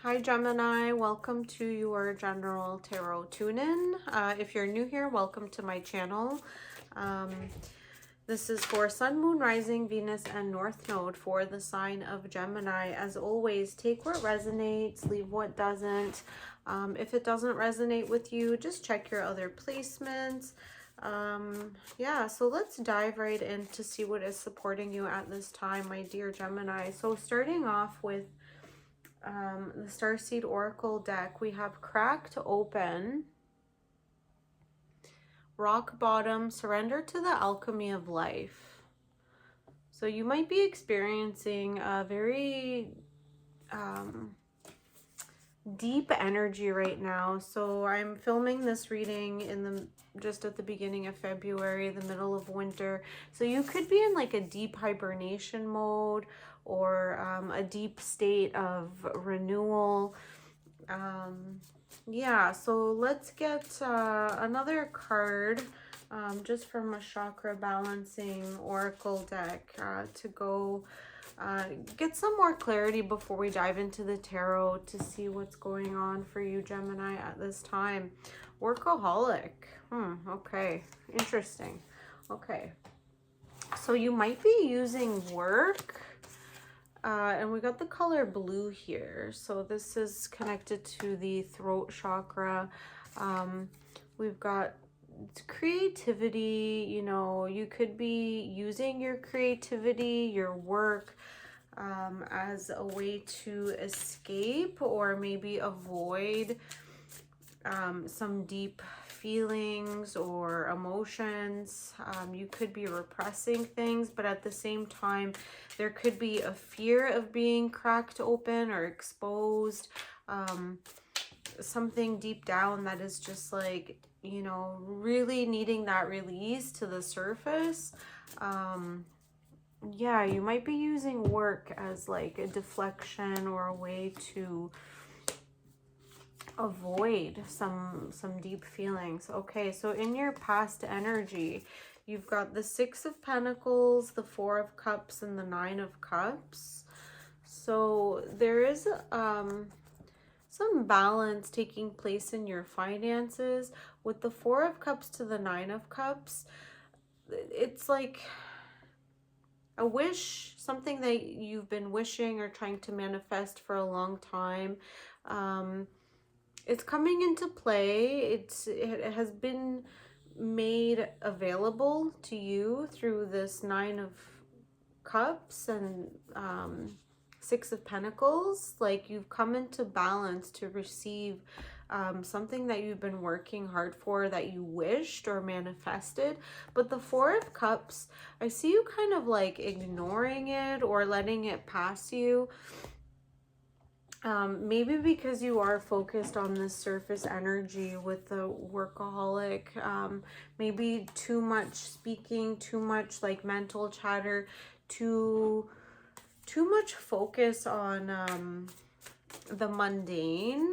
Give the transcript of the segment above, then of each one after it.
Hi Gemini, welcome to your general tarot tune-in. If you're new here, welcome to my channel. Um, this is for Sun, Moon, Rising, Venus, and North Node for the sign of Gemini. As always, take what resonates, leave what doesn't. If it doesn't resonate with you, just check your other placements. Yeah, so let's dive right in to see what is supporting you at this time, my dear Gemini. So starting off with the Starseed Oracle deck, we have Cracked Open, Rock Bottom, Surrender to the Alchemy of Life. So you might be experiencing a very deep energy right now. So I'm filming this reading in the just at the beginning of February, the middle of winter. So you could be in like a deep hibernation mode or a deep state of renewal. Yeah, so let's get another card just from a chakra balancing oracle deck to go get some more clarity before we dive into the tarot to see what's going on for you, Gemini, at this time. Workaholic. Okay, interesting. Okay, so you might be using work. And we got the color blue here. So this is connected to the throat chakra. We've got creativity. You know, you could be using your creativity, your work, as a way to escape or maybe avoid some deep feelings or emotions. You could be repressing things, but at the same time, there could be a fear of being cracked open or exposed. Something deep down that is just like, you know, really needing that release to the surface. Yeah, you might be using work as like a deflection or a way to avoid some deep feelings. Okay, so in your past energy, you've got the Six of Pentacles, the Four of Cups, and the Nine of Cups. So there is some balance taking place in your finances. With the Four of Cups to the Nine of Cups, it's like a wish, something that you've been wishing or trying to manifest for a long time. It's coming into play. It has been made available to you through this Nine of Cups and Six of Pentacles. Like, you've come into balance to receive something that you've been working hard for, that you wished or manifested. But the Four of Cups, I see you kind of like ignoring it or letting it pass you. Maybe because you are focused on this surface energy with the workaholic, maybe too much speaking, too much like mental chatter, too much focus on the mundane.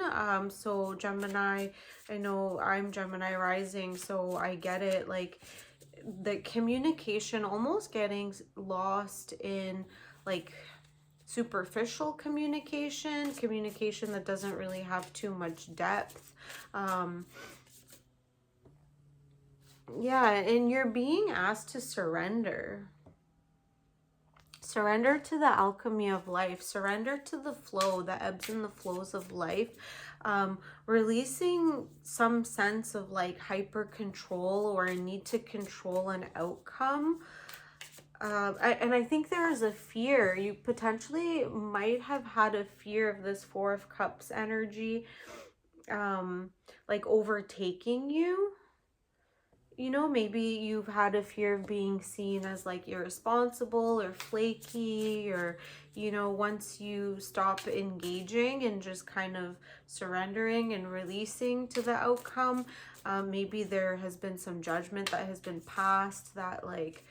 So Gemini, I know I'm Gemini rising, so I get it. Like, the communication almost getting lost in like superficial communication that doesn't really have too much depth. Yeah, and you're being asked to surrender to the alchemy of life, surrender to the flow, the ebbs and the flows of life, releasing some sense of like hyper control or a need to control an outcome. And I think there is a fear. You potentially might have had a fear of this Four of Cups energy, like overtaking you. You know, maybe you've had a fear of being seen as like irresponsible or flaky, or, you know, once you stop engaging and just kind of surrendering and releasing to the outcome, maybe there has been some judgment that has been passed that like,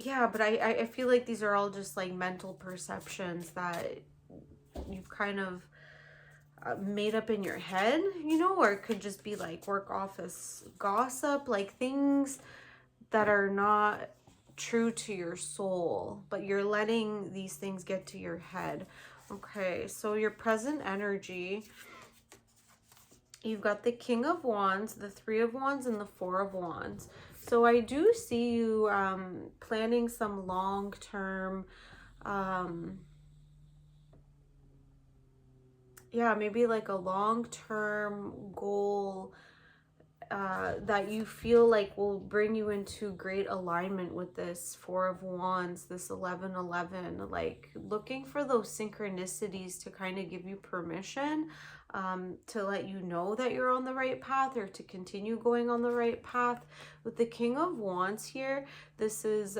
yeah, but I feel like these are all just like mental perceptions that you've kind of made up in your head, you know, or it could just be like work office gossip, like things that are not true to your soul, but you're letting these things get to your head. Okay, so your present energy, you've got the King of Wands, the Three of Wands, and the Four of Wands. So I do see you planning some long-term, yeah, maybe like a long-term goal that you feel like will bring you into great alignment with this Four of Wands, this 1111, like looking for those synchronicities to kind of give you permission to let you know that you're on the right path or to continue going on the right path. With the King of Wands here, this is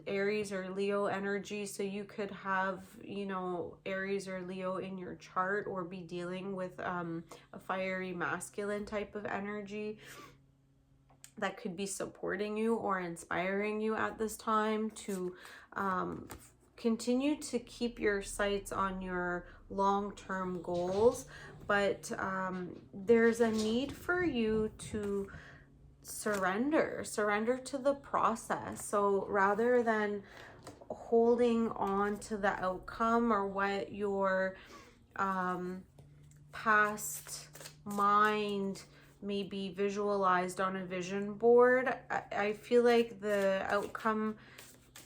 Aries or Leo energy. So you could have, you know, Aries or Leo in your chart or be dealing with a fiery masculine type of energy that could be supporting you or inspiring you at this time to continue to keep your sights on your long-term goals. But there's a need for you to surrender to the process. So rather than holding on to the outcome or what your past mind maybe visualized on a vision board, I feel like the outcome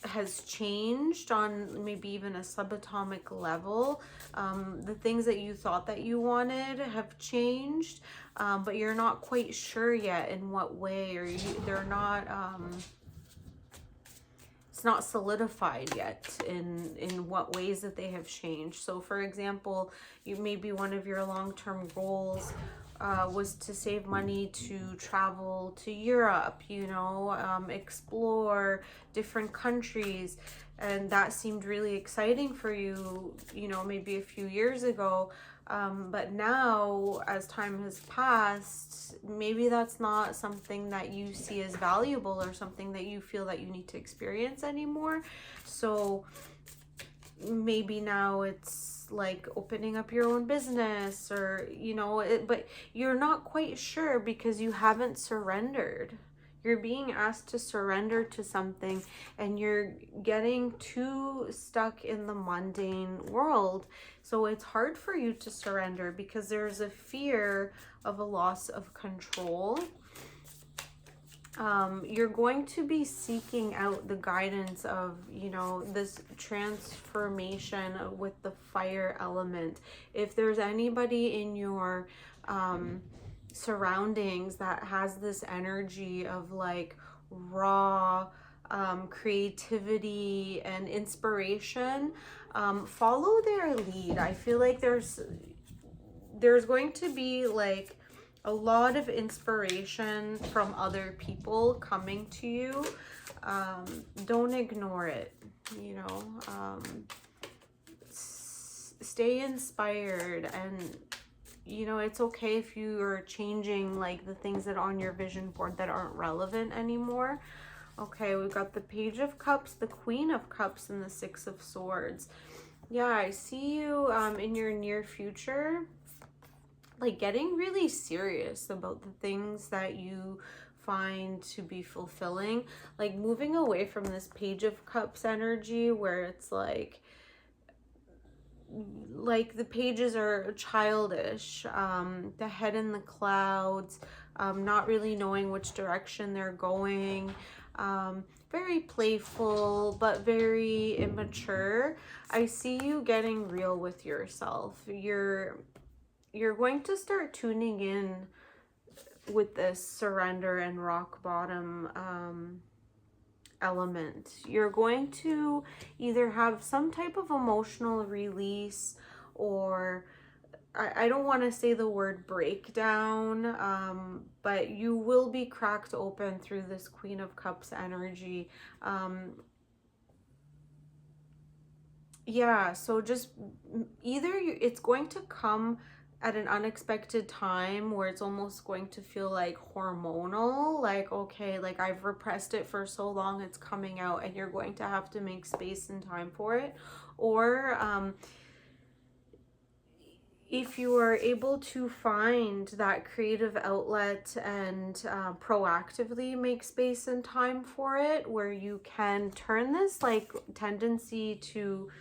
has changed on maybe even a subatomic level. The things that you thought that you wanted have changed, but you're not quite sure yet in what way, or they're not it's not solidified yet in what ways that they have changed. So for example, you maybe one of your long-term goals was to save money to travel to Europe, you know, explore different countries, and that seemed really exciting for you, you know, maybe a few years ago. But now, as time has passed, maybe that's not something that you see as valuable or something that you feel that you need to experience anymore. So maybe now it's like opening up your own business, or, you know, but you're not quite sure because you haven't surrendered. You're being asked to surrender to something and you're getting too stuck in the mundane world. So it's hard for you to surrender because there's a fear of a loss of control. You're going to be seeking out the guidance of, you know, this transformation with the fire element. If there's anybody in your surroundings that has this energy of like raw creativity and inspiration, follow their lead. I feel like there's going to be like a lot of inspiration from other people coming to you. Don't ignore it, you know. Stay inspired, and you know, it's okay if you are changing like the things that are on your vision board that aren't relevant anymore. Okay, we've got the Page of Cups, the Queen of Cups, and the Six of Swords. Yeah, I see you in your near future like getting really serious about the things that you find to be fulfilling, like moving away from this Page of Cups energy where it's like the pages are childish, the head in the clouds, not really knowing which direction they're going, very playful but very immature. I see you getting real with yourself. You're going to start tuning in with this surrender and rock bottom element. You're going to either have some type of emotional release, or I don't want to say the word breakdown, but you will be cracked open through this Queen of Cups energy. Yeah, so just either it's going to come at an unexpected time where it's almost going to feel like hormonal, like, okay, like I've repressed it for so long, it's coming out, and you're going to have to make space and time for it. Or if you are able to find that creative outlet and proactively make space and time for it, where you can turn this like tendency to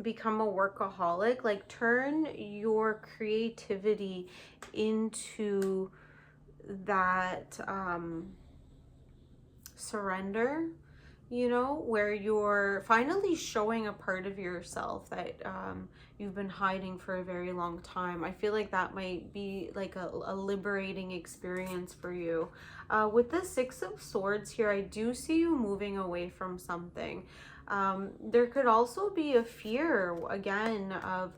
become a workaholic. Like, turn your creativity into that surrender, you know, where you're finally showing a part of yourself that you've been hiding for a very long time. I feel like that might be like a liberating experience for you. With the Six of Swords here, I do see you moving away from something. There could also be a fear, again, of,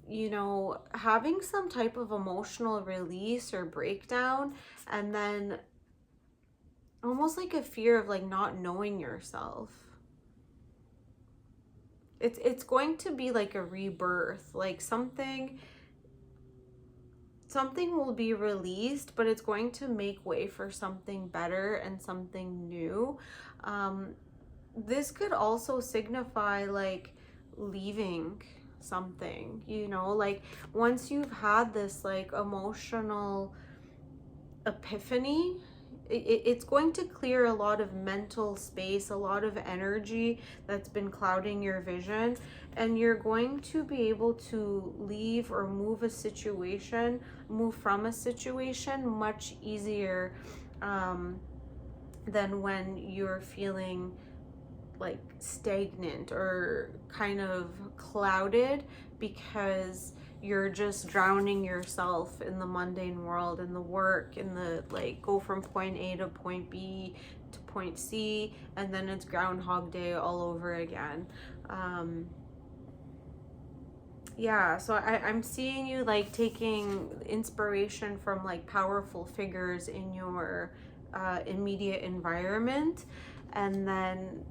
you know, having some type of emotional release or breakdown, and then almost like a fear of like not knowing yourself. It's going to be like a rebirth, like something will be released, but it's going to make way for something better and something new. This could also signify like leaving something, you know, like once you've had this like emotional epiphany, it's going to clear a lot of mental space, a lot of energy that's been clouding your vision, and you're going to be able to leave or move from a situation much easier than when you're feeling like stagnant or kind of clouded, because you're just drowning yourself in the mundane world, in the work, in the like go from point A to point B to point C, and then it's Groundhog Day all over again. Yeah, so I'm seeing you like taking inspiration from like powerful figures in your immediate environment, and then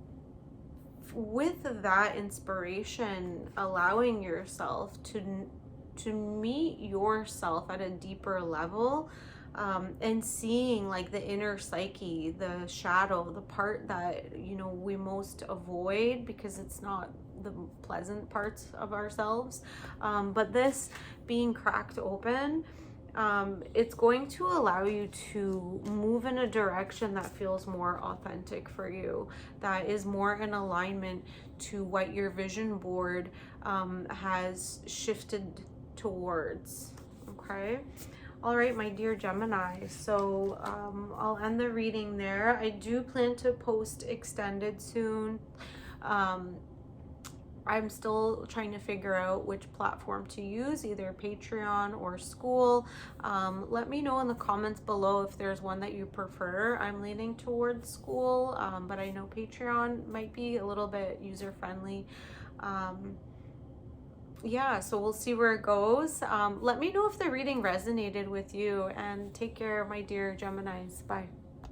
with that inspiration, allowing yourself to meet yourself at a deeper level, and seeing like the inner psyche, the shadow, the part that, you know, we most avoid because it's not the pleasant parts of ourselves. But this being cracked open, it's going to allow you to move in a direction that feels more authentic for you, that is more in alignment to what your vision board has shifted towards. Okay. All right, my dear Gemini. So I'll end the reading there. I do plan to post extended soon. I'm still trying to figure out which platform to use, either Patreon or School. Let me know in the comments below if there's one that you prefer. I'm leaning towards School, but I know Patreon might be a little bit user-friendly. Yeah, so we'll see where it goes. Let me know if the reading resonated with you, and take care, my dear Geminis. Bye.